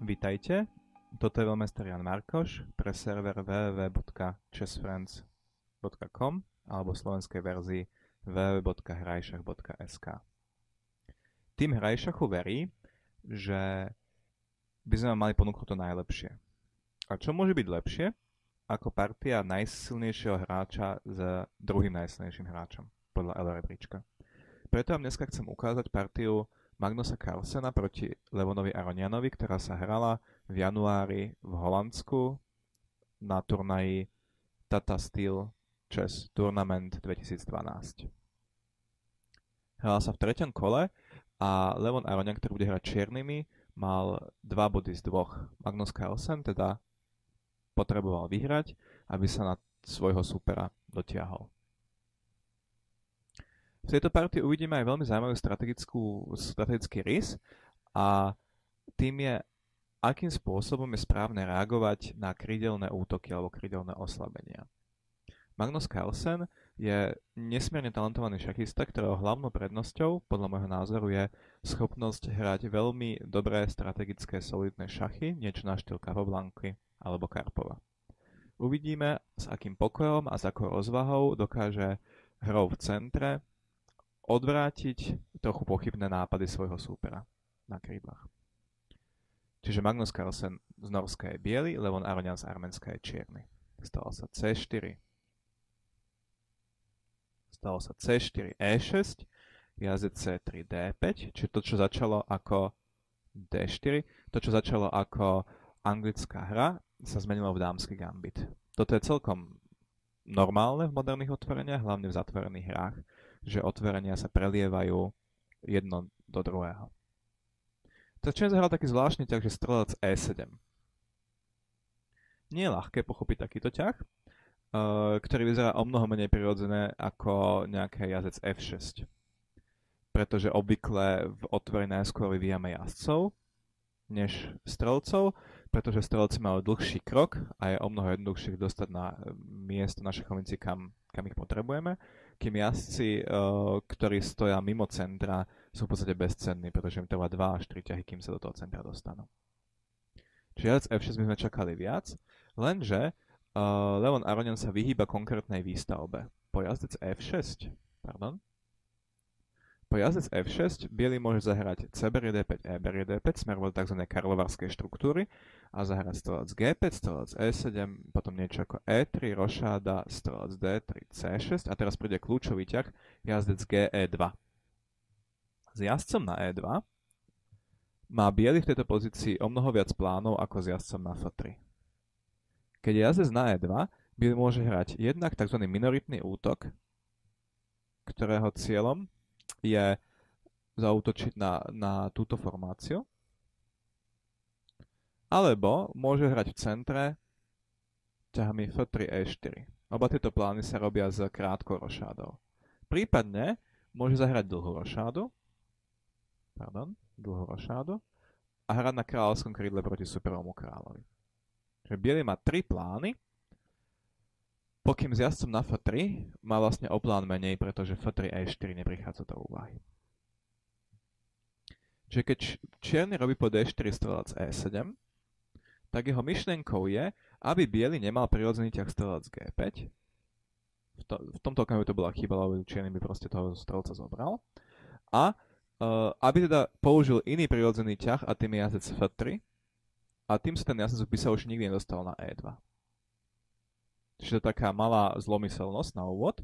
Vitajte, toto je veľmester Jan Markoš pre server www.chessfriends.com alebo v slovenskej verzii www.hrajšach.sk. Tým Hrajšachu verí, že by sme mali ponúknuť to najlepšie. A čo môže byť lepšie ako partia najsilnejšieho hráča s druhým najsilnejším hráčom podľa Elo rebríčka. Preto vám dneska chcem ukázať partiu Magnusa Carlsena proti Levonovi Aronianovi, ktorá sa hrala v januári v Holandsku na turnaji Tata Steel Chess Tournament 2012. Hrala sa v treťom kole a Levon Aronian, ktorý bude hrať čiernymi, mal 2 body z 2. Magnus Carlsen teda potreboval vyhrať, aby sa na svojho supera dotiahol. V tejto partii uvidíme aj veľmi zaujímavý strategický rys a tým je, akým spôsobom je správne reagovať na krídelné útoky alebo krídelné oslabenia. Magnus Carlsen je nesmierne talentovaný šachista, ktorého hlavnou prednosťou, podľa môjho názoru, je schopnosť hrať veľmi dobré strategické solidné šachy, niečo na štýl Capablanky alebo Karpova. Uvidíme, s akým pokojom a s akou rozvahou dokáže hrou v centre odvrátiť trochu pochybné nápady svojho súpera na krídlach. Čiže Magnus Carlsen z Norska je biely, Levon Aronian z Arménska je čierny. Stalo sa C4. Stalo sa C4, E6, jazdec C3, D5, čiže to, čo začalo ako D4, to, čo začalo ako anglická hra, sa zmenilo v dámsky gambit. Toto je celkom normálne v moderných otvoreniach, hlavne v zatvorených hrách, že otvorenia sa prelievajú jedno do druhého. Začne zahrať taký zvláštny ťah, že strelec E7. Nie je ľahké pochopiť takýto ťah, ktorý vyzerá o mnoho menej prirodzené ako nejaký jazdec F6. Pretože obvykle v otvorení najskôr vyvíjame jazdcov, než strelcov, pretože strelci majú dlhší krok a je o mnoho jednoduchšie dostať na miesto na šachovnici, kam ich potrebujeme, kým jazdci, ktorí stoja mimo centra, sú v podstate bezcenní, pretože im trvá 2 až 3 ťahy, kým sa do toho centra dostanú. Čiže jazdec F6 by sme čakali viac, lenže Levon Aronian sa vyhýba konkrétnej výstavbe. Po jazdec F6, Po jazdec F6 biely môže zahrať C berie D5, E berie D5, smer od tzv. Karlovarskej štruktúry a zahrať strelec G5, strelec E7, potom niečo ako E3, rošáda, strelec D3, C6 a teraz príde kľúčový ťah, jazdec G E2. S jazdcom na E2 má biely v tejto pozícii o mnoho viac plánov ako s jazdcom na F3. Keď je jazdec na E2, biely môže hrať jednak tzv. Minoritný útok, ktorého cieľom je zaútočiť na túto formáciu. Alebo môže hrať v centre ťahami F3, E4. Oba tieto plány sa robia s krátkou rošádou. Prípadne môže zahrať dlhú rošádu a hrať na kráľovskom krídle proti superovému kráľovi. Čiže biely má 3 plány, pokým s jazdcom na F3 má vlastne o plán menej, pretože F3 E4 neprichádza do úvahy. Čiže keď čierny robí po D4 strelec E7, tak jeho myšlienkou je, aby biely nemal prirodzený ťah strelec G5. V tomto okamihu to bola chyba, lebo čierny by proste toho strelca zobral. A aby teda použil iný prirodzený ťah, a tým je jazdec F3, a tým sa ten jazdec by sa už nikdy nedostal na E2. Čiže to je taká malá zlomyselnosť na úvod.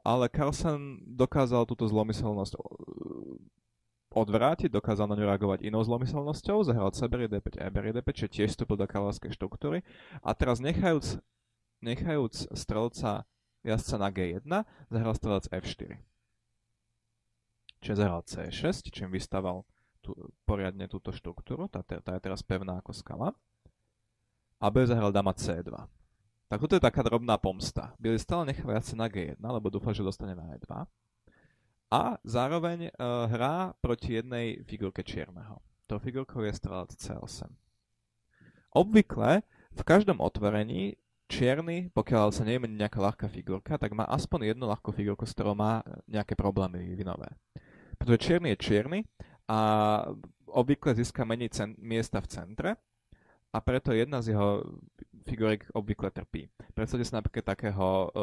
Ale Carlsen dokázal túto zlomyselnosť odvrátiť, dokázal na ňu reagovať inou zlomyselnosťou, zahral C berie D5, E berie D5, čiže tiež vstúpil do kráľovskej štruktúry. A teraz nechajúc strelca jazdca na G1, zahral strelec F4. Čiže zahral C6, čím vystaval poriadne túto štruktúru, tá je teraz pevná ako skala. A B zahral dama C2. Tak toto je taká drobná pomsta. Bielý stále necháva jazdca na G1, lebo dúfa, že dostane na E2. A zároveň hrá proti jednej figurke čierneho. Tou figurkou je strelec C8. Obvykle v každom otvorení čierny, pokiaľ sa nejmení nejaká ľahká figurka, tak má aspoň jednu ľahkú figurku, s ktorou má nejaké problémy vývinové. Pretože čierny je čierny a obvykle získa menej miesta v centre a preto jedna z jeho figurík obvykle trpí. Predstavte si napríklad takého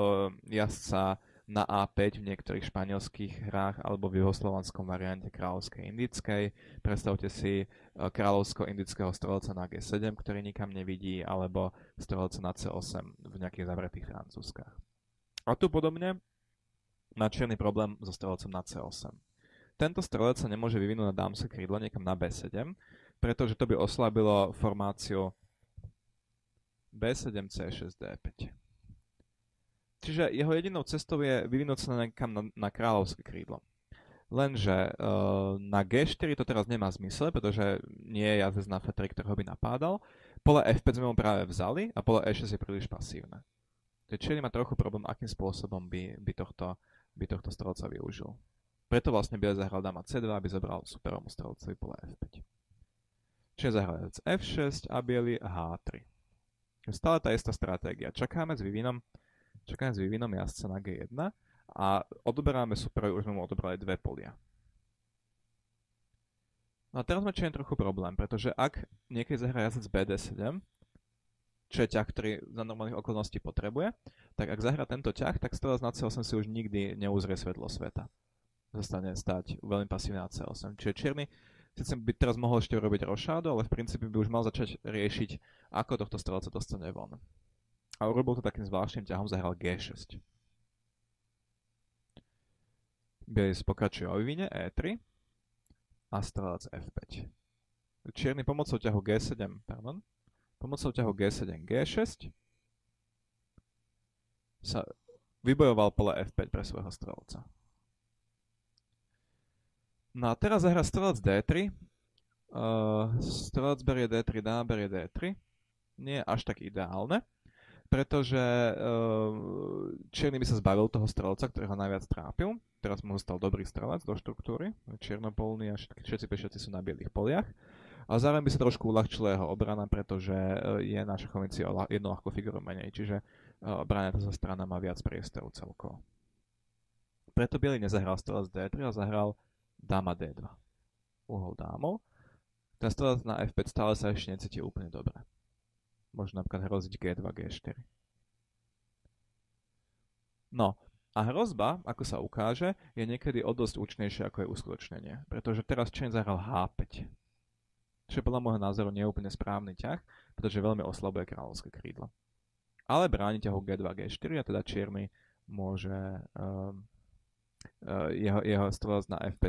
jazdca na A5 v niektorých španielských hrách alebo v juhoslovanskom variante kráľovskej indickej. Predstavte si kráľovsko-indického strelca na G7, ktorý nikam nevidí, alebo strelca na C8 v nejakých zavretých francúzskach. A tu podobne má čierny problém so strelcom na C8. Tento strelec sa nemôže vyvinúť na dámske krídlo niekam na B7, pretože to by oslabilo formáciu B7, C6, D5. Čiže jeho jedinou cestou je vyvinúť sa niekam na kráľovské krídlo. Lenže na G4 to teraz nemá zmysel, pretože nie je jazdec na F3, ktorého by napádal. Pole F5 sme mu práve vzali a pole E6 je príliš pasívne. Takže čierny má trochu problém, akým spôsobom by tohto strelca využil. Preto vlastne bielý zahral dáma C2, aby zobral superomu strelcovi pole F5. Čiže zahral F6 a biely H3. Stále tá istá stratégia. Čakáme s vývinom jazdca na G1 a odoberáme superovi, už sme mu odobrali dve polia. No a teraz máme trochu problém, pretože ak niekedy zahrá jazdec BD7, čo je ťah, ktorý za normálnych okolností potrebuje, tak ak zahrá tento ťah, tak strelec na C8 si už nikdy neuzrie svetlo sveta. Zostane stáť veľmi pasívne na C8. Čiže čierny sice by teraz mohol ešte urobiť rošádu, ale v princípe by už mal začať riešiť, ako tohto strelca dostane von. A urobil to takým zvláštnym ťahom, zahral G6. Bielý pokračuje o vývine E3 a strelec F5. Čierny pomocou ťahu G7, sa vybojoval pole F5 pre svojho strelca. No a teraz zahrá strelec D3. Strelec berie D3, dáma berie D3. Nie je až tak ideálne, pretože čierny by sa zbavil toho strelca, ktorý ho najviac trápil. Teraz mu zostal dobrý strelec do štruktúry. Čiernopolný a všetci pešiaci sú na bielých poliach. A zároveň by sa trošku uľahčila jeho obrana, pretože je na šachovnici o jednu ľahkú figuru menej, čiže bráňacia strana má viac priestoru celkovo. Preto bielý nezahral strelec D3, ale zahral dáma D2. Uhol dámou. Ten strelec na F5 stále sa ešte necíti úplne dobre. Môže napríklad hroziť G2, G4. No, a hrozba, ako sa ukáže, je niekedy o dosť účinnejšia ako je uskutočnenie. Pretože teraz čierny zahral H5. Čo podľa môjho názoru nie je úplne správny ťah, pretože veľmi oslabuje kráľovské krídlo. Ale bráni ťahu G2, G4 a teda čierny môže... jeho strelec na F5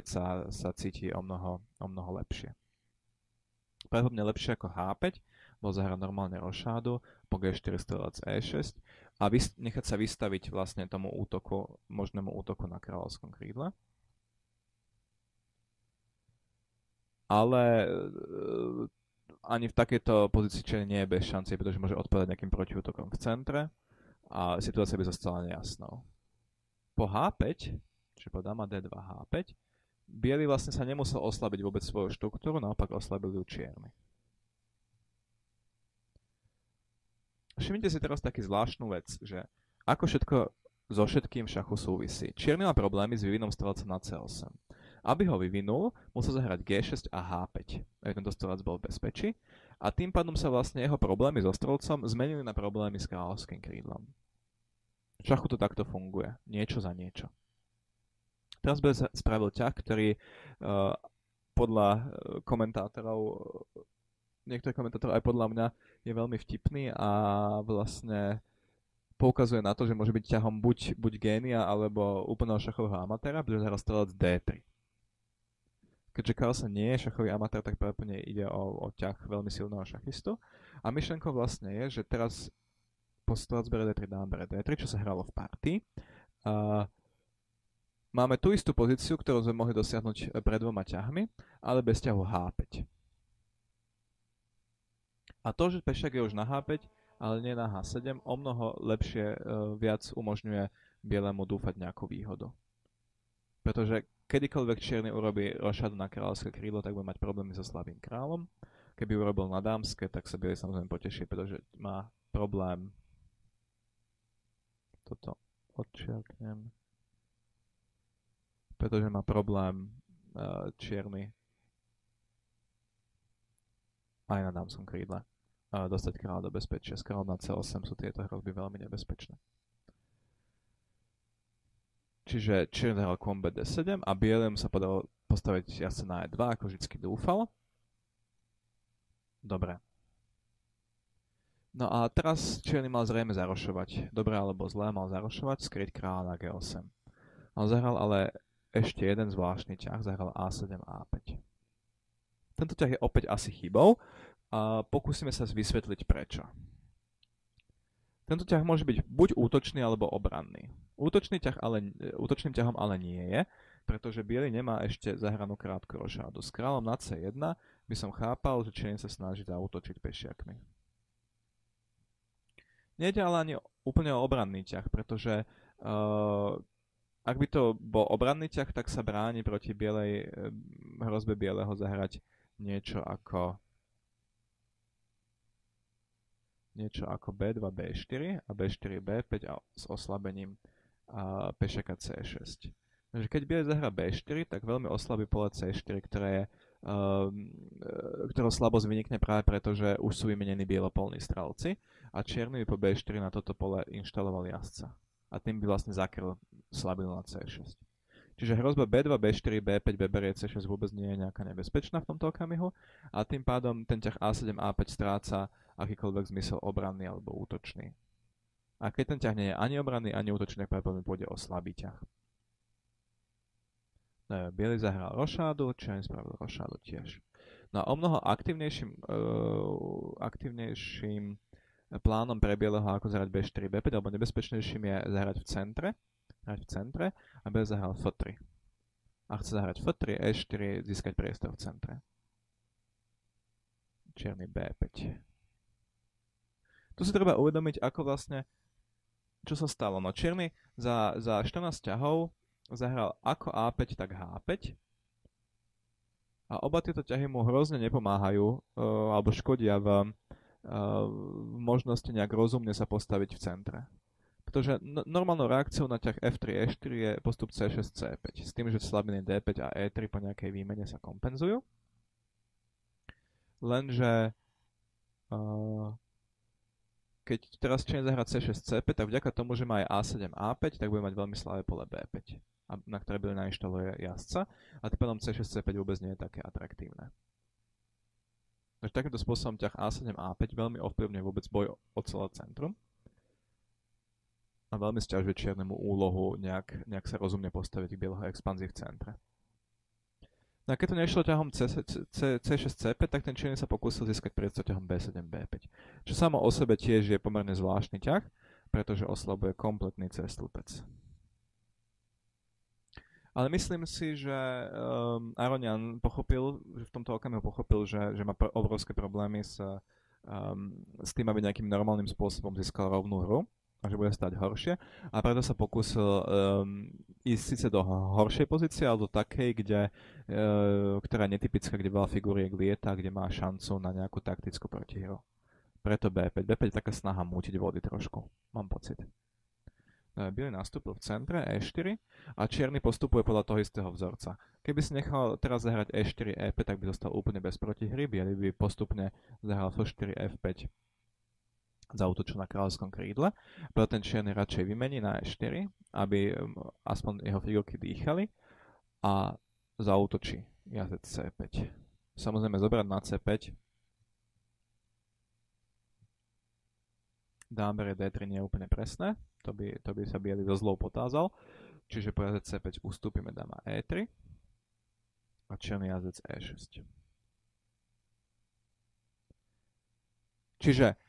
sa cíti o mnoho lepšie. Pravdepodobne lepšie ako H5 bol zahrať normálne rošádu, po G4 strelec E6 a nechať sa vystaviť vlastne tomu možnému útoku na kráľovskom krídle. Ale ani v takejto pozícii čierny nie je bez šancie, pretože môže odpovedať nejakým protiútokom v centre a situácia by zostala nejasnou. Po H5, čiže po dáma D2 H5, biely vlastne sa nemusel oslabiť vôbec svoju štruktúru, naopak oslabil ju čierny. Všimnite si teraz taký zvláštnu vec, že ako všetko so všetkým v šachu súvisí. Čierny má problémy s vývinom strelca na C8. Aby ho vyvinul, musel zahrať G6 a H5, aby tento strelec bol v bezpečí a tým pádom sa vlastne jeho problémy so strelcom zmenili na problémy s kráľovským krídlom. V šachu to takto funguje, niečo za niečo. Teraz by spravil ťah, ktorý podľa komentátorov, niektorých komentátorov aj podľa mňa je veľmi vtipný a vlastne poukazuje na to, že môže byť ťahom buď génia alebo úplného šachového amatéra, pretože zahral strelec D3. Keďže Carlsen nie je šachový amatér, tak pravdepodobne ide o ťah veľmi silného šachistu. A myšlenkou vlastne je, že teraz po strelec bere D3, dáma bere D3, čo sa hralo v partii. Máme tú istú pozíciu, ktorú sme mohli dosiahnuť pred dvoma ťahmi, ale bez ťahu H5. A to, že pešák je už na H5, ale nie na H7, o mnoho lepšie viac umožňuje bielemu dúfať nejakú výhodu. Pretože kedykoľvek čierny urobí rošadu na kráľovské krídlo, tak bude mať problémy so slabým kráľom. Keby urobil na dámske, tak sa bielý samozrejme poteší, pretože má problém. Toto odčiarknem. Pretože má problém čierny aj na dámskom krídle dostať kráľa do bezpečia. S kráľom na C8 sú tieto hrozby veľmi nebezpečné. Čiže čierny hral kôň B7 a bielým sa podalo postaviť jazdca na E2, ako vždycky dúfal. Dobre. No a teraz čierny mal zrejme zarošovať. Dobre alebo zlé mal zarošovať, skryť kráľa na G8. On zahral ale ešte jeden zvláštny ťah, zahral A7, A5. Tento ťah je opäť asi chybou a pokúsime sa vysvetliť prečo. Tento ťah môže byť buď útočný alebo obranný. Útočným ťahom ale nie je, pretože biely nemá ešte zahranú krátku rošádu. S kráľom na C1 by som chápal, že čierny sa snaží zaútočiť pešiakmi. Nejde ale ani úplne o obranný ťah, pretože ak by to bol obranný ťah, tak sa bráni proti hrozbe bieleho zahrať niečo ako B2, B4 a B4, B5 a s oslabením pešaka C6. Takže keď biely zahra B4, tak veľmi oslabí pole C4, ktorého slabosť vynikne práve preto, že už sú vymenení bielopolní strelci a čierny by po B4 na toto pole inštaloval jazdca. A tým by vlastne zakryl slabinu na C6. Čiže hrozba B2, B4, B5, B berie C6 vôbec nie je nejaká nebezpečná v tomto okamihu a tým pádom ten ťah A7, A5 stráca akýkoľvek zmysel obranný alebo útočný. A keď ten ťah nie je ani obranný, ani útočný, tak pravdepodobne pôjde o slabý ťah. Bielý zahral rošádu, čierny spravil rošádu tiež. No a o mnoho aktivnejším plánom pre bieleho, ako zahrať B4, B5, alebo nebezpečnejším je zahrať v centre a bielý zahral F3. A chce zahrať F3, E4, získať priestor v centre. Čierny B5. Tu si treba uvedomiť, ako vlastne, čo sa stalo. No čierny za 14 ťahov zahral ako A5, tak H5. A oba tieto ťahy mu hrozne nepomáhajú, alebo škodia v možnosti nejak rozumne sa postaviť v centre. Pretože normálnou reakciou na ťah F3, E4 je postup C6, C5. S tým, že slabiny D5 a E3 po nejakej výmene sa kompenzujú. Lenže keď teraz čierny zahrá C6, C5, tak vďaka tomu, že má aj A7, A5, tak bude mať veľmi slabé pole B5, na ktoré biely nainštaluje jazdca a tým pádom C6, C5 vôbec nie je také atraktívne. Takže takýmto spôsobom ťah A7, A5 veľmi ovplyvňuje vôbec boj o celé centrum a veľmi sťažuje čiernemu úlohu nejak sa rozumne postaviť k bieleho expanzii v centre. No a keď to nešlo ťahom C6, C5, tak ten čierny sa pokúsil získať priestor ťahom B7, B5. Čo samo o sebe tiež je pomerne zvláštny ťah, pretože oslabuje kompletný C stĺpec. Ale myslím si, že Aronian pochopil, že v tomto okamihu pochopil, že má obrovské problémy s tým, aby nejakým normálnym spôsobom získal rovnú hru a že bude stať horšie. A preto sa pokúsil ísť síce do horšej pozície, ale do takej, ktorá je netypická, kde veľa figuriek lieta, kde má šancu na nejakú taktickú protihru. Preto B5. B5 je taká snaha mútiť vody trošku, mám pocit. Bielý nastúpil v centre, E4 a čierny postupuje podľa toho istého vzorca. Keby si nechal teraz zahrať E4, E5, tak by zostal úplne bez protihry. Bielý by postupne zahral F4, F5, zaútočil na kráľovskom krídle. Preto ten čierny radšej vymení na E4, aby aspoň jeho figurky dýchali a zaútočí jazdec C5. Samozrejme zobrať na C5 dám berie D3 nie je úplne presné, to by sa biely do zlou potázal, čiže po jazdec C5 ustúpime dáma E3 a čierny jazdec E6. Čiže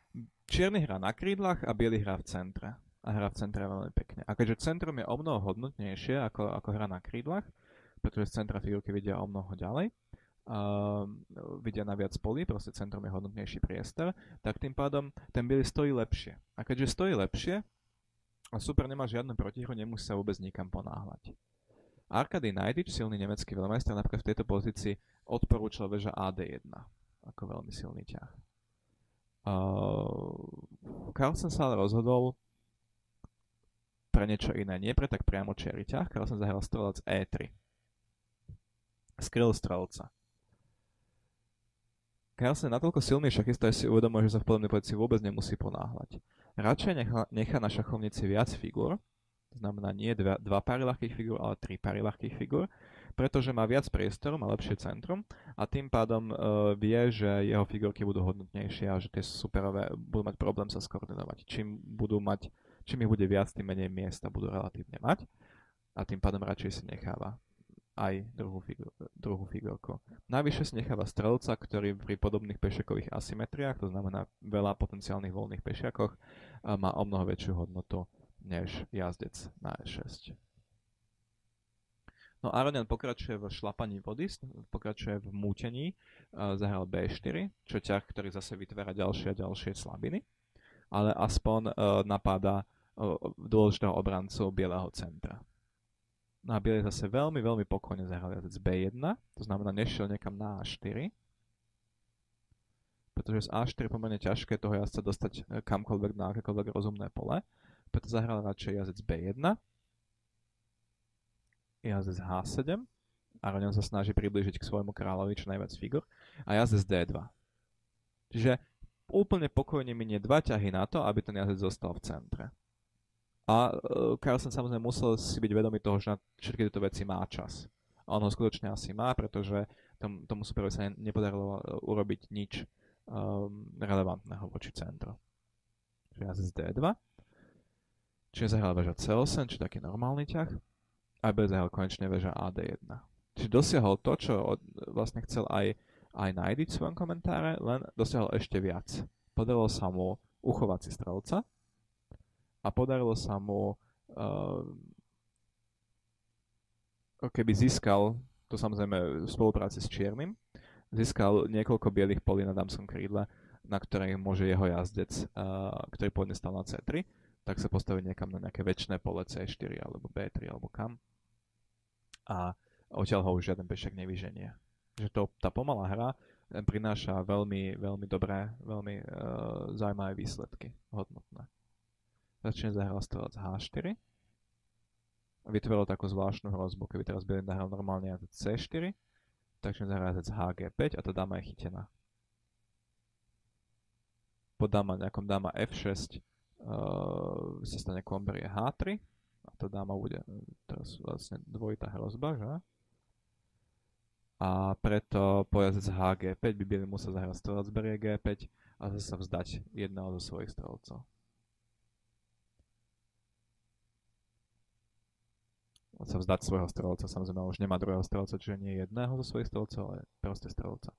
čierny hrá na krídlach a biely hrá v centre. A hrá v centre veľmi pekne. A keďže centrum je o mnoho hodnotnejšie ako hra na krídlach, pretože z centra figurky vidia o mnoho ďalej, vidia na viac polí, proste centrum je hodnotnejší priestor, tak tým pádom ten biely stojí lepšie. A keďže stojí lepšie a super nemá žiadnu protihru, nemusí sa vôbec nikam ponáhľať. Arkady Najdič, silný nemecký veľmajster, napríklad v tejto pozícii odporúčal väža AD1 ako veľmi silný ťah. Carlsen sa ale rozhodol pre niečo iné, nie pre tak priamo čiary ťah. Carlsen zahral strelec E3. Skryl strelca. Carlsen je natoľko silný šachista, že si uvedomuje, že sa v podobnej pozícii vôbec nemusí ponáhľať. Radšej nechá na šachovnici viac figur, to znamená nie dva páry ľahkých figur, ale 3 páry ľahkých figur, pretože má viac priestoru, má lepšie centrum a tým pádom vie, že jeho figurky budú hodnotnejšie a že tie superové budú mať problém sa skoordinovať. Čím ich bude viac, tým menej miesta budú relatívne mať a tým pádom radšej si necháva aj druhú figurku. Navyše si necháva strelca, ktorý pri podobných pešekových asymetriách, to znamená veľa potenciálnych voľných pešiakoch, má o mnoho väčšiu hodnotu než jazdec na E6. No Aronian pokračuje v šlapaní vody, pokračuje v mútení, zahral B4, čo ťah, ktorý zase vytvára ďalšie a ďalšie slabiny, ale aspoň napáda dôležitého obrancu bieleho centra. No a bielý zase veľmi, veľmi pokojne zahral jazdec B1, to znamená nešiel niekam na A4, pretože z A4 je pomerne ťažké toho jazdca dostať kamkoľvek na akékoľvek rozumné pole, preto zahral radšej jazdec B1, jazdec H7, Aronian sa snaží priblížiť k svojmu kráľovi čo najviac figur, a jazdec D2. Čiže úplne pokojne minie 2 ťahy na to, aby ten jazdec zostal v centre. A Carlsen samozrejme musel si byť vedomý toho, že na všetky tieto veci má čas. A on ho skutočne asi má, pretože tomu superovi sa nepodarilo urobiť nič relevantného voči centru. Čiže jazdec D2. Čiže zahral väža C8, čiže taký normálny ťah. A B zahral konečne väža AD1. Čiže dosiahol to, čo vlastne chcel aj Najdič v svojom komentáre, len dosiahol ešte viac. Podarilo sa mu uchovať si strelca a podarilo sa mu keby získal, to samozrejme v spolupráci s čiernym, získal niekoľko bielých polí na dámskom krídle, na ktorých môže jeho jazdec, ktorý pôvodne stal na C3, tak sa postaví niekam na nejaké väčšie pole C4 alebo B3 alebo kam. A odtiaľ ho už žiaden pešek nevyženie. Že tá pomalá hra prináša veľmi, veľmi dobré, veľmi zaujímavé výsledky, hodnotné. Začne zahral strelec H4. Vytvoril takú zvláštnu hrozbu, keby teraz bielý zahral normálne jazdec C4, takže zahral jazdec HG5 a tá dáma je chytená. Po nejakom dáma F6 sa stane komberie H3 a tá dáma bude teraz vlastne dvojitá hrozba, že? A preto po jazdec HG5 by bielý musel zahrať strelec berie G5 a zase sa vzdať jedného zo svojich strelcov. Sa vzdať svojho strelca, samozrejme už nemá druhého strelca, čiže nie jedného zo svojich strelcov, ale proste strelca.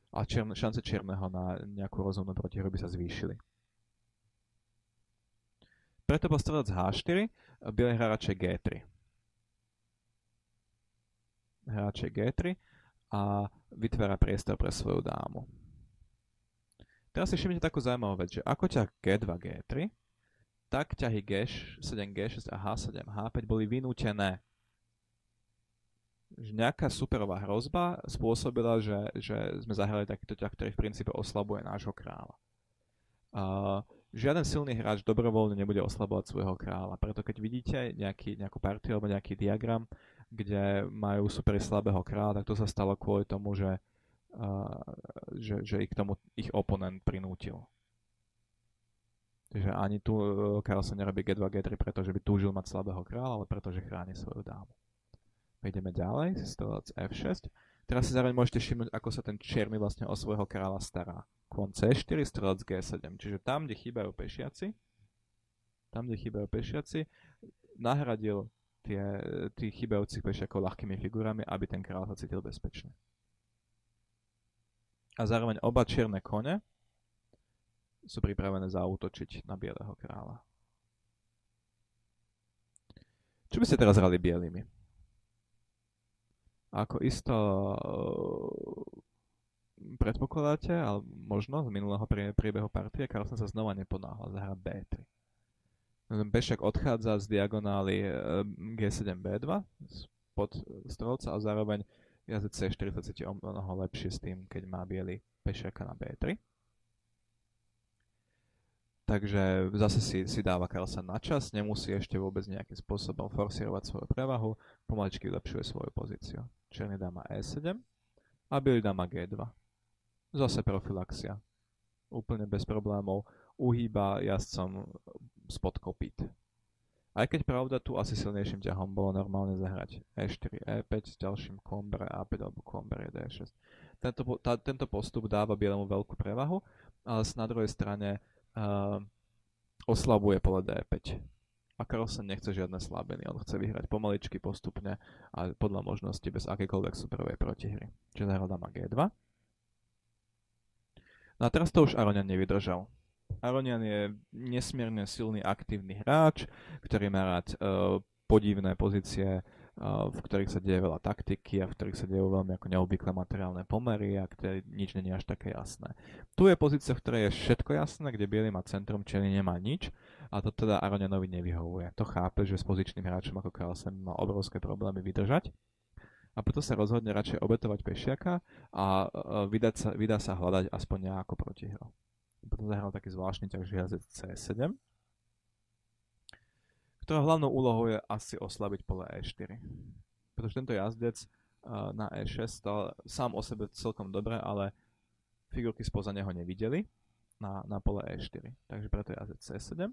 A šance čierneho na nejakú rozumnú protihru by sa zvýšili. Preto bol strelec H4, bielý hrá radšej G3. Hrá radšej G3 a vytvára priestor pre svoju dámu. Teraz si všimnite takú zaujímavú vec, že ako ťah G2, G3, tak ťahy G7, G6 a H7, H5 boli vynútené. Nejaká superová hrozba spôsobila, že sme zahrali takýto ťah, ktorý v princípe oslabuje nášho kráľa. Žiaden silný hráč dobrovoľne nebude oslabovať svojho kráľa, preto keď vidíte nejakú partiu alebo nejaký diagram, kde majú superi slabého kráľa, tak to sa stalo kvôli tomu, že ich k tomu ich oponent prinútil. Takže ani tu Carlsen nerobí G2, G3, pretože by túžil mať slabého kráľa, ale pretože chráni svoju dámu. Ideme ďalej, strelec F6. Teraz si zároveň môžete všimnúť, ako sa ten čierny vlastne o svojho kráľa stará. Kon C4, strelec G7. Čiže tam, kde chýbajú pešiaci, nahradil tých chýbajúcich pešiakov ľahkými figurami, aby ten kráľ sa cítil bezpečne. A zároveň oba čierne kone sú pripravené zaútočiť na bieleho kráľa. Čo by ste teraz hrali bielými? Ako isto predpokladáte, ale možno z minulého priebehu partie, Carlsen sa znova neponáhla, zahra B3. Pešak odchádza z diagonály G7, B2 spod strelca a zároveň jazdec C4 sa cíti o mnoho lepšie s tým, keď má biely pešaka na B3. Takže zase si dáva Carlsen na čas, nemusí ešte vôbec nejakým spôsobom forsírovať svoju prevahu, pomaličky vylepšuje svoju pozíciu. Čierny dáma E7 a bielý dáma G2. Zase profilaxia. Úplne bez problémov. Uhýba jazdcom spod kopít. Aj keď pravda tu asi silnejším ťahom bolo normálne zahrať E4, E5 s ďalším kombre A5 alebo kombre D6. Tento postup dáva bielemu veľkú prevahu, ale na druhej strane oslabuje pole D5. A Carlsen nechce žiadne slabiny, on chce vyhrať pomaličky, postupne a podľa možnosti bez akékoľvek superovej protihry. Čiže zahral dáma G2. No a teraz to už Aronian nevydržal. Aronian je nesmierne silný, aktívny hráč, ktorý má rád podivné pozície, v ktorých sa deje veľa taktiky a v ktorých sa dejú veľmi ako neobvyklé materiálne pomery a ktoré nič nie je až také jasné. Tu je pozícia, v ktorej je všetko jasné, kde biely má centrum, čierny nemá nič a to teda Aronianovi nevyhovuje. To chápe, že s pozičným hráčom ako Carlsen má obrovské problémy vydržať a preto sa rozhodne radšej obetovať pešiaka a vydá sa hľadať aspoň nejakú protihru. Preto zahral taký zvláštny ťah jazdec C7, ktorá hlavnou úlohou je asi oslabiť pole E4. Pretože tento jazdec na E6 stal sám o sebe celkom dobre, ale figurky spoza neho nevideli na pole E4. Takže preto jazdec C7.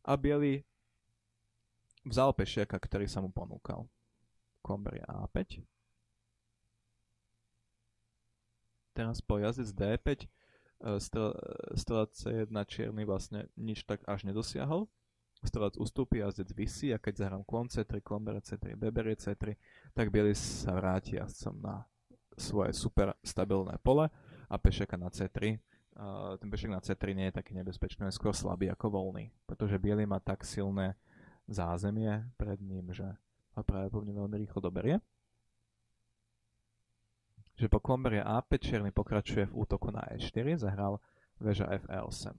A biely vzal pešiaka, ktorý sa mu ponúkal. Kombre A5. Teraz po jazdec D5 strelec C1 čierny vlastne nič tak až nedosiahol. Strelec ustúpi, jazdec visí a keď zahrám klon C3, kombre C3, beberie C3, tak biely sa vráti jazdcom na svoje super stabilné pole a pešiaka na C3. Ten pešiak na C3 nie je taký nebezpečný, je skôr slabý ako voľný, pretože biely má tak silné zázemie pred ním, že ho pravdepodobne veľmi rýchlo doberie. Že po kombre A5 čierny pokračuje v útoku na E4, zahral väža F8.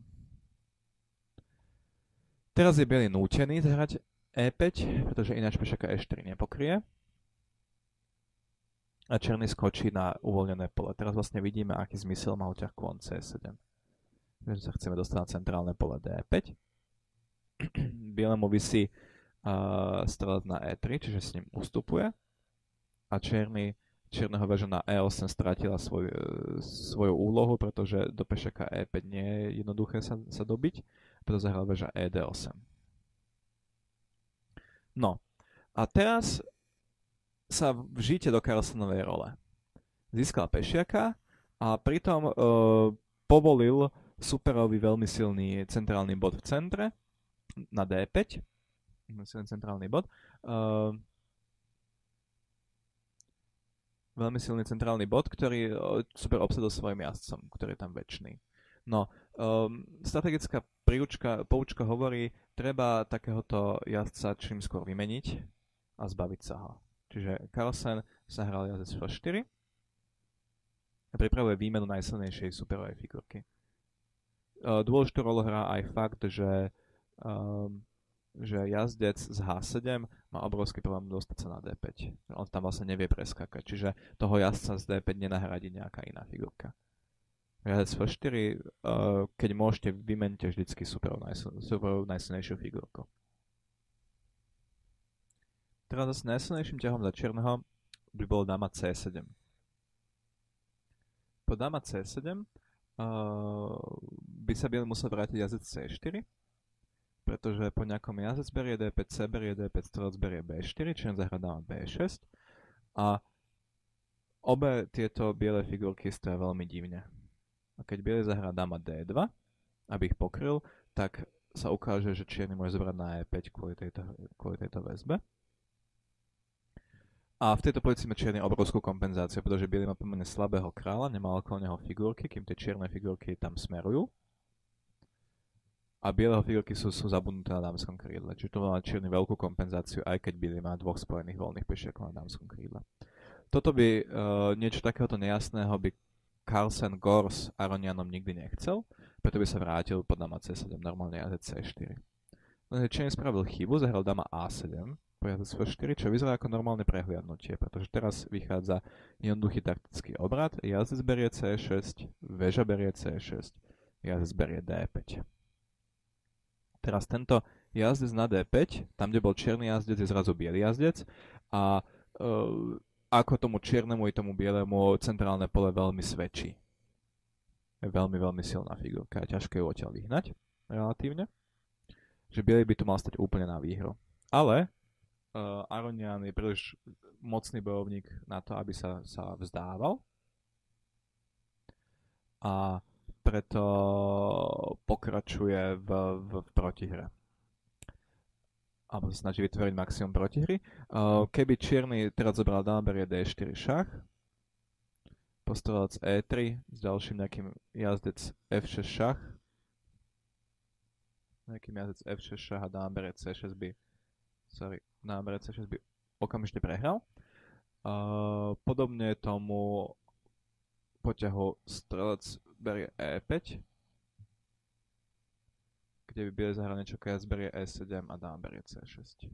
Teraz je biely nútený zahrať E5, pretože ináč pešiaka E4 nepokrie. A čierny skočí na uvoľnené pole. Teraz vlastne vidíme, aký zmysel má ťah klon C7. Takže sa chceme dostať na centrálne pole D5. Bielemu visí strelec na E3, čiže s ním ustupuje. A čierneho väža na E8 stratila svoju úlohu, pretože do pešiaka E5 nie je jednoduché sa dobiť, preto zahral väža ED8. No, a teraz sa vžite do Carlsenovej role. Získal pešiaka a pritom povolil superovi veľmi silný centrálny bod v centre na D5. Silný centrálny bod. Veľmi silný centrálny bod, ktorý super obsadil svojim jazdcom, ktorý je tam väčší. No, strategická poučka hovorí, treba takéhoto jazdca čím skôr vymeniť a zbaviť sa ho. Čiže Carlsen sa hral jazdec F4 a pripravuje výmenu najsilnejšej superovej figurky. Dôležitú rolu hrá aj fakt, že jazdec z H7 má obrovský problém dostať sa na D5. On tam vlastne nevie preskákať, čiže toho jazdca z D5 nenahradí nejaká iná figurka. Jazdec F4, keď môžete, vymente vždycky superovú najsilnejšiu figurku. Teraz zase najsilnejším ťahom za čierneho by bol dáma C7. Po dáma C7 by sa biely musel vrátiť jazdec C4, pretože po nejakom jazdec berie D5, C berie D5, strelec berie B4, čiže zahrá dáma B6 a obe tieto biele figurky stoja veľmi divne. A keď biely zahrá dáma D2, aby ich pokryl, tak sa ukáže, že čierny môže zobrať na E5 kvôli tejto väzbe. A v tejto pozícii má čierny obrovskú kompenzáciu, pretože biely má pomerne slabého kráľa, nemá okolo neho figurky, kým tie čierne figurky tam smerujú. A bieleho figurky sú zabudnuté na dámskom krídle. Čiže to má čierny veľkú kompenzáciu, aj keď biely má dvoch spojených voľných pešiakov na dámskom krídle. Toto by niečo takéhoto nejasného by Carlsen Gors Aronianom nikdy nechcel, preto by sa vrátil pod dáma C7, normálne jazdec C4. Lenže čierny spravil chybu, zahral dáma A7, po jazdec F4, čo vyzerá ako normálne prehliadnutie, pretože teraz vychádza jednoduchý taktický obrad, jazdec berie C6, väža berie C6, jazdec berie D5. Teraz tento jazdec na D5, tam kde bol čierny jazdec, je zrazu biely jazdec a ako tomu čiernemu i tomu bielemu centrálne pole veľmi svedčí. Je veľmi, veľmi silná figurka. Je ťažké ju odtiaľ vyhnať, relatívne. Že bielý by tu mal stať úplne na výhru. Ale Aronian je príliš mocný bojovník na to, aby sa vzdával. A preto pokračuje v protihre. Alebo sa snaží vytvoriť maximum protihry. Keby čierny teraz zobral dama, berie D4 šach, postrelec E3 s ďalším nejakým jazdec F6 šach, nejakým jazdec F6 šach a dama berie C6 by dama berie C6 by okamžite prehral. Podobne tomu poťahu strelec berie E5, kde by bielý zahral niečo, keď berie E7 a dama berie C6.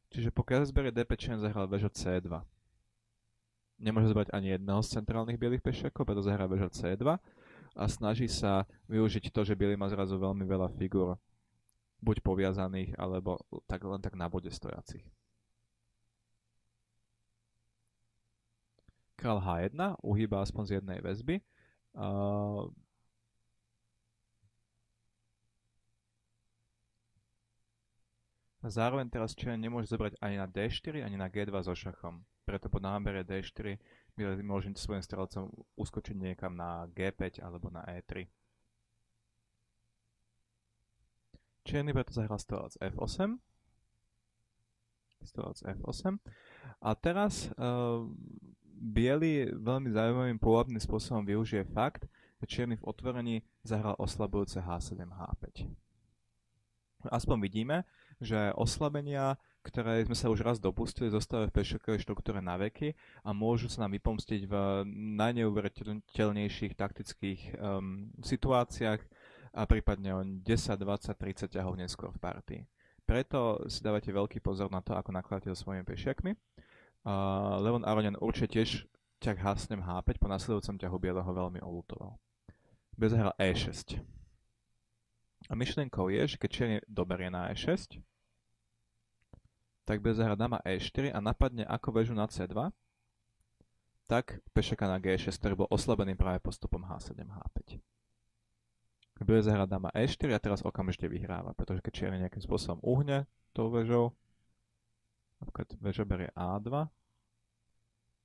Čiže pokiaľ berie D5, čierny zahral väža C2. Nemôže zobrať ani jedného z centrálnych bielých pešiakov, preto zahrá väža C2 a snaží sa využiť to, že bielý má zrazu veľmi veľa figúr, buď poviazaných, alebo len tak na bode stojacich. Král H1 uhýba aspoň z jednej väzby. Zároveň teraz čierny nemôže zobrať ani na D4, ani na G2 so šachom. Preto po nábere D4 môže svojim strelcom uskočiť niekam na G5 alebo na E3. Čierny preto zahral strelec F8. Strelec F8. A teraz biely veľmi zaujímavým pôvabným spôsobom využije fakt, že čierny v otvorení zahral oslabujúce H7, H5. Aspoň vidíme, že oslabenia, ktoré sme sa už raz dopustili, zostávajú v pešiakovej štruktúre na veky a môžu sa nám vypomstiť v najneuveriteľnejších taktických situáciách a prípadne o 10, 20, 30 ťahov neskôr v partii. Preto si dávate veľký pozor na to, ako nakladáte so svojimi pešiakmi. Levon Aronian určite tiež ťah H7, H5 po nasledujúcom ťahu bieleho veľmi oľutoval. Biel zahral E6. A myšlienkou je, že keď čierny doberie na E6, tak biel zahra dama E4 a napadne ako väžu na C2, tak pešiaka na G6, ktorý bol oslabený práve postupom H7, H5. Biel zahra dama E4 a teraz okamžite vyhráva, pretože keď čierny nejakým spôsobom uhne tou väžou, napríklad väža berie A2,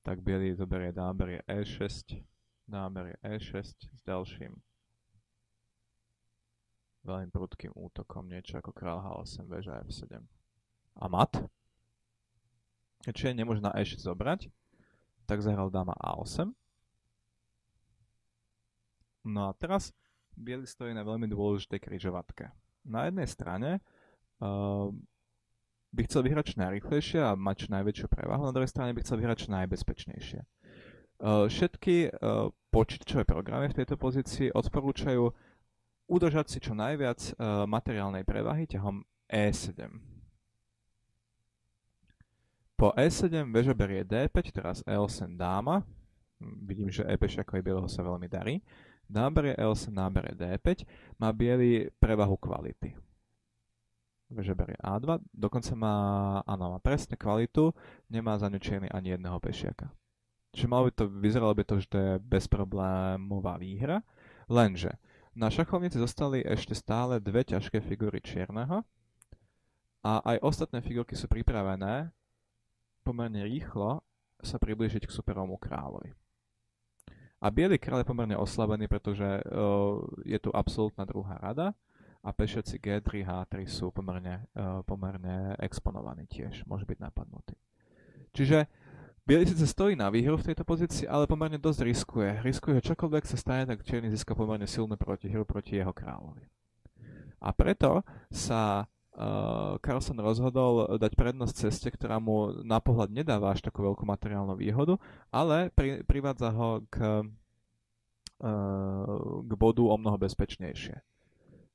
tak bielý zoberie dama berie E6, dama berie E6 s ďalším veľmi prudkým útokom, niečo ako král H8, väža F7. A mat. Čiže nemôže na E6 zobrať, tak zahral dáma A8. No a teraz biely stojí na veľmi dôležitej križovatke. Na jednej strane by chcel vyhrať čo najrýchlejšie a mať čo najväčšiu prevahu, na druhej strane by chcel vyhrať čo najbezpečnejšie. Všetky počítačové programy v tejto pozícii odporúčajú udržať si čo najviac materiálnej prevahy ťahom E7. Po E7 väža berie D5, teraz E8 dáma. Vidím, že E5 bieleho sa veľmi darí. Dáma berie E8, dáma berie D5. Má biely prevahu kvality. Väža berie A2. Dokonca má presne kvalitu. Nemá za ňu čierny ani jedného pešiaka. Čiže vyzeralo by to, že to je bezproblémová výhra. Lenže na šachovnici zostali ešte stále dve ťažké figúry čierneho a aj ostatné figurky sú pripravené pomerne rýchlo sa priblížiť k superovmu kráľovi. A biely kráľ je pomerne oslabený, pretože je tu absolútna druhá rada a pešiaci G3, H3 sú pomerne exponovaní tiež, môže byť napadnutý. Čiže biely síce stojí na výhru v tejto pozícii, ale pomerne dosť riskuje. Riskuje, že čokoľvek sa stane, tak čierny získa pomerne silnú protihru proti jeho kráľovi. A preto sa Carlsen rozhodol dať prednosť ceste, ktorá mu na pohľad nedáva až takú veľkú materiálnu výhodu, ale privádza ho k bodu o mnoho bezpečnejšie.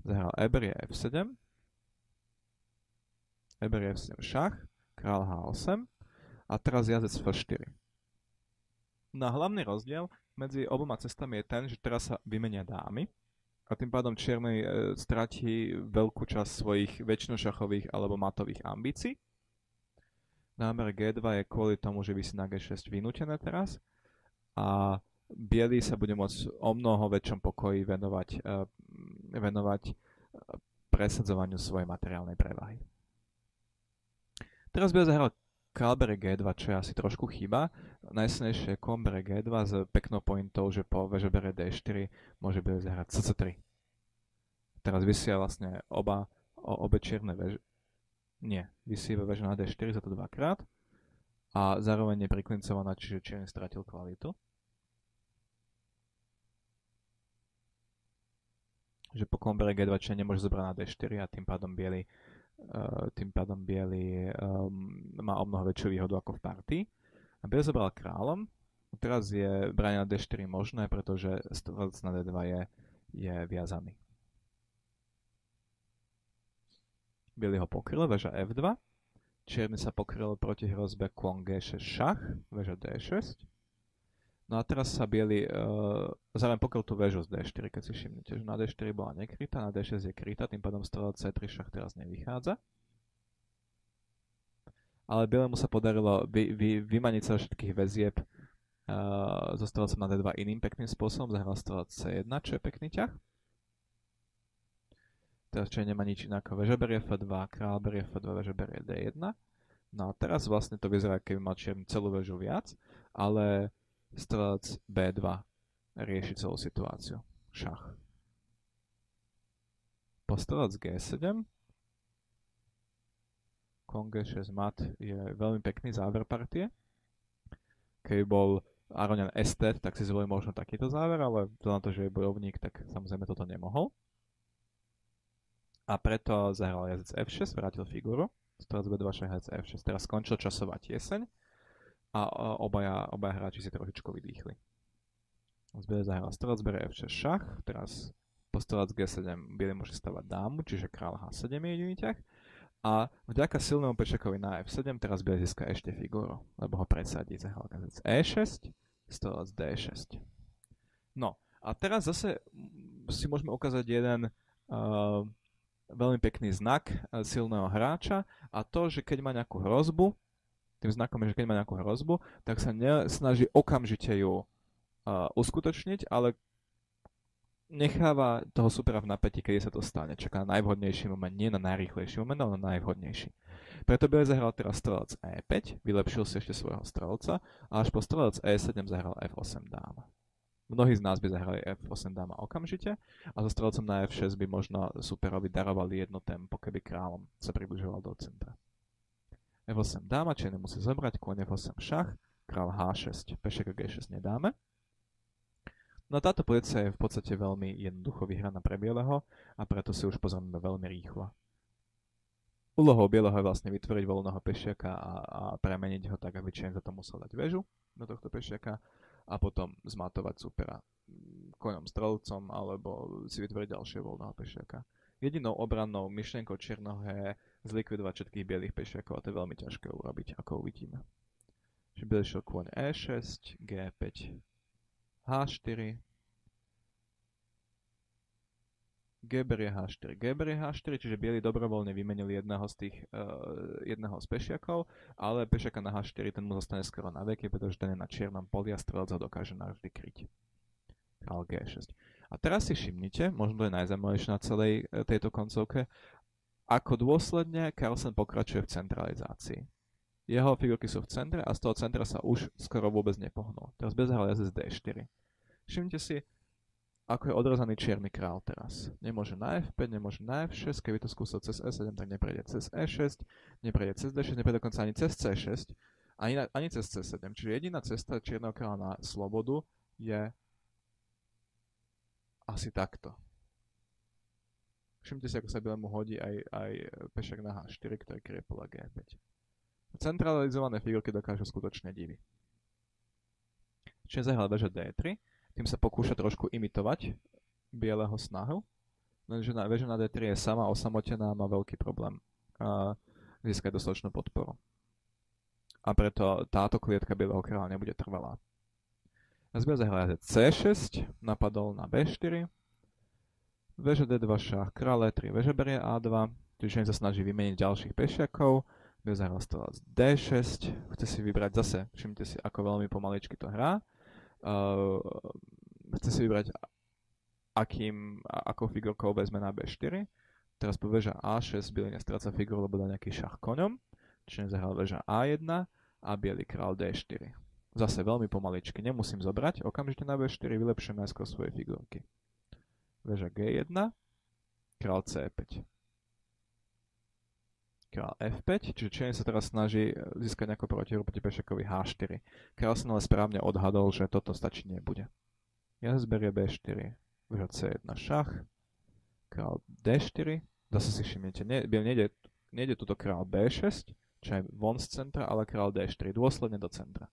Zahral E berie F7, E berie F7 šach, král H8 a teraz jazdec F4. No a hlavný rozdiel medzi oboma cestami je ten, že teraz sa vymenia dámy, a tým pádom čierny stratí veľkú časť svojich väčšinošachových alebo matových ambícií. Námer G2 je kvôli tomu, že vysí na G6 vynútené teraz a biely sa bude môcť o mnoho väčšom pokoji venovať presadzovaniu svojej materiálnej prevahy. Teraz by zahral král bere G2, čo je asi trošku chyba. Najsilnejšie je kon bere G2 s peknou pointou, že po veže bere D4 môže by zahrať CC3. Teraz vysia vlastne obe čierne veže. Nie, vysí veže na D4 za to dvakrát a zároveň je priklincovaná, čiže čierny stratil kvalitu. Že po kon bere G2 čierne nemôže zobrať na D4 a tým pádom biely má o mnoho väčšiu výhodu ako v partii. A biely zobral kráľom. Teraz je branie na D4 možné, pretože strelec na D2 je viazaný. Biely ho pokryl, väža F2. Čierny sa pokryl proti hrozbe kon G6 šach, väža D6. No a teraz sa biely zároveň pokryl tú väžu z D4, keď si všimnete, že na D4 bola nekrytá, na D6 je krytá, tým pádom strelec C3 šach teraz nevychádza. Ale bielému sa podarilo vymaniť sa všetkých väzieb so strelcom na D2 iným pekným spôsobom, zahral strelec C1, čo je pekný ťah. Teraz čo nemá nič iné ako väža berie F2, kráľ berie F2, väža berie D1. No a teraz vlastne to vyzerá, keby mal čierny celú väžu viac, ale strelec B2 rieši celú situáciu. Šach. Po strelec G7. Kon G6 mat je veľmi pekný záver partie. Keby bol Aronian estet, tak si zvolil možno takýto záver, ale vzhľadom na to, že je bojovník, tak samozrejme toto nemohol. A preto zahral jazdec F6, vrátil figuru. Strelec B2 šach jazdec F6. Teraz skončil časová tieseň a obaja hráči si trošičku vydýchli. Zahral strelec bere F6 šach, teraz po strelec G7 biely môže stavať dámu, čiže kráľ H7 je jediný ťah. A vďaka silnému pešakovi na F7 teraz biely získa ešte figuru, lebo ho presadí. Zahral jazdec E6, strelec D6. No a teraz zase si môžeme ukázať jeden veľmi pekný znak silného hráča a to, že keď má nejakú hrozbu, tým znakom je, že keď má nejakú hrozbu, tak sa nesnaží okamžite ju uskutočniť, ale necháva toho supera v napätí, kedy sa to stane. Čaká na najvhodnejší moment, nie na najrýchlejší moment, ale na najvhodnejší. Preto by zahral teraz strelec E5, vylepšil si ešte svojho strelca a až po strelec E7 zahral F8 dáma. Mnohí z nás by zahrali F8 dáma okamžite a so strelcom na F6 by možno superovi darovali jedno tempo, keby kráľom sa približoval do centra. F8 dáma, čierny musí zobrať, kôň F8 šach, kráľ H6, pešek G6 nedáme. No táto pozícia je v podstate veľmi jednoducho vyhraná pre bieleho a preto si už pozrieme veľmi rýchlo. Úlohou bieleho je vlastne vytvoriť voľného pešiaka a premeniť ho tak, aby čierny za to musel dať väžu do tohto pešiaka a potom zmatovať supera koňom strelcom alebo si vytvoriť ďalšieho voľného pešiaka. Jedinou obrannou myšlienkou čierneho je zlikvidovať všetkých bielých pešiakov a to je veľmi ťažké urobiť, ako uvidíme. Čiže bielý šiel kôň E6, G5, H4, G berie H4, G berie H4, čiže bieli dobrovoľne vymenili jedného z pešiakov, ale pešiaka na H4 ten mu zostane skoro na veky, pretože ten je na čiernom poli a strelec ho dokáže navždy kryť. Kráľ G6. A teraz si všimnite, možno to je najzaujímavejšie na celej tejto koncovke, ako dôsledne Carlsen pokračuje v centralizácii. Jeho figurky sú v centre a z toho centra sa už skoro vôbec nepohnul. Teraz bez hral jazdec D4. Všimnite si, ako je odrazaný čierny král teraz. Nemôže na F5, nemôže na F6, keby to skúsil cez E7, tak neprejde cez E6, neprejde cez D6, neprejde dokonca ani cez C6, ani cez C7. Čiže jediná cesta čierneho kráľa na slobodu je asi takto. Všimte si, ako sa bielému hodí aj pešak na H4, ktorý kryje pola G5. Centralizované figurky dokážu skutočne divy. Čiže zahral väža D3, tým sa pokúša trošku imitovať bieleho snahu, lenže väža na D3 je sama osamotená a má veľký problém získať dostatočnú podporu. A preto táto klietka bieleho kráľa nebude trvalá. Zbiel zahral jazdec C6, napadol na B4, väža D2 šach, kráľ E3, väža berie A2, čiže sa snaží vymeniť ďalších pešiakov, Bude zahrať strelec D6, chce si vybrať zase, všimte si, ako veľmi pomaličky to hrá. Chce si vybrať, akou figurkou vezme na B4. Teraz po veža A6 biely nestráca figuru, lebo dá nejaký šach koňom. Čiže zahral veža A1 a biely král D4. Zase veľmi pomaličky, nemusím zobrať. Okamžite na B4 vylepšujem najskôr svoje figurky. Veža G1, král C5. Král F5, čiže čierny sa teraz snaží získať nejakú protihru proti pešekovi H4. Král sa ale správne odhadol, že toto stačiť nebude. Jazec berie B4, veža C1 šach, král D4, zase si všimnete, nejde tuto král B6, čo je von z centra, ale král D4, dôsledne do centra.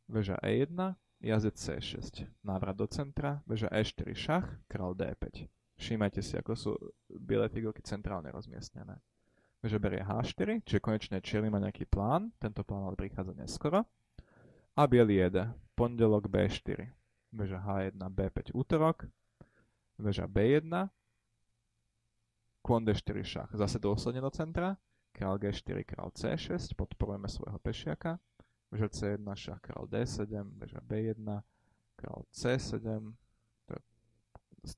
Veža E1, jazec C6, návrat do centra, veža E4 šach, král D5. Všímajte si, ako sú biele figurky centrálne rozmiestnené. Veža berie H4, čiže konečne čierny má nejaký plán, tento plán ale prichádza neskoro. A biely jede, pondelok B4, veža H1, B5 útorok, veža B1, kôň D4 šach, zase dôsledne do centra, král G4, král C6, podporujeme svojho pešiaka, veža C1 šach, král D7, veža B1, král C7,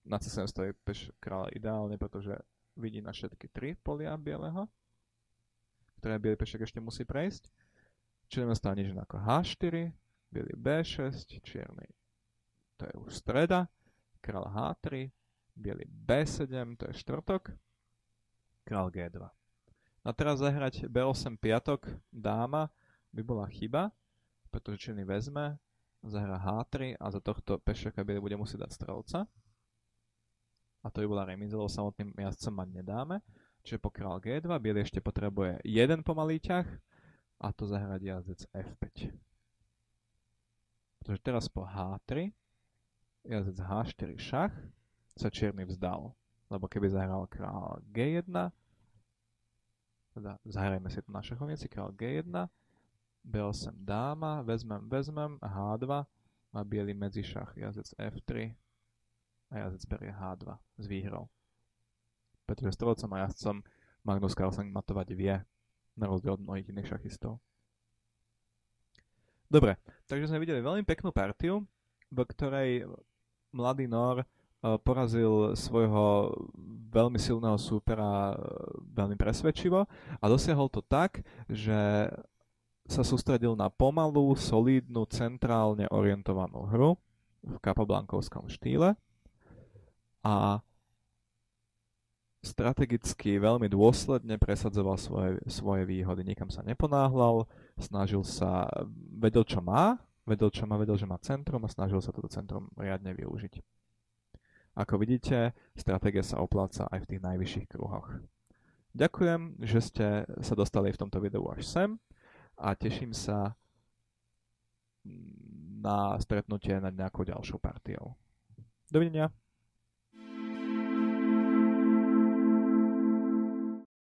na C7 stojí kráľ ideálne, pretože vidí na všetky tri polia bieleho, ktoré biely pešek ešte musí prejsť. Čierny stáva nič ako H4, biely B6, čierny, to je už streda, král H3, biely B7, to je štvrtok, král G2. A teraz zahrať B8 piatok dáma by bola chyba, pretože čierny vezme, zahrá H3 a za tohto pešaka biely bude musieť dať strelca. A to by bola remíza, lebo samotným jazdcom mať nedáme. Čiže po král G2, biely ešte potrebuje jeden pomalý ťah a to zahrať jazdec F5. Pretože teraz po H3, jazdec H4 šach, sa čierny vzdal. Lebo keby zahral král G1, teda zahrajme si tu na šachovnici, král G1, B8 dáma, vezmem, H2, má biely medzišach, jazdec F3, a jazdec berie H2 s výhrou. Pretože strelcom a jazdcom Magnus Carlsen matovať vie, na rozdiel od mnohých iných šachistov. Dobre, takže sme videli veľmi peknú partiu, v ktorej mladý Nor porazil svojho veľmi silného súpera veľmi presvedčivo a dosiahol to tak, že sa sústredil na pomalú, solídnu, centrálne orientovanú hru v kapablankovskom štýle a strategicky veľmi dôsledne presadzoval svoje výhody. Nikam sa neponáhľal, snažil sa, vedel, že má centrum a snažil sa toto centrum riadne využiť. Ako vidíte, stratégia sa opláca aj v tých najvyšších kruhoch. Ďakujem, že ste sa dostali v tomto videu až sem a teším sa na stretnutie nad nejakou ďalšou partiou. Dovidenia.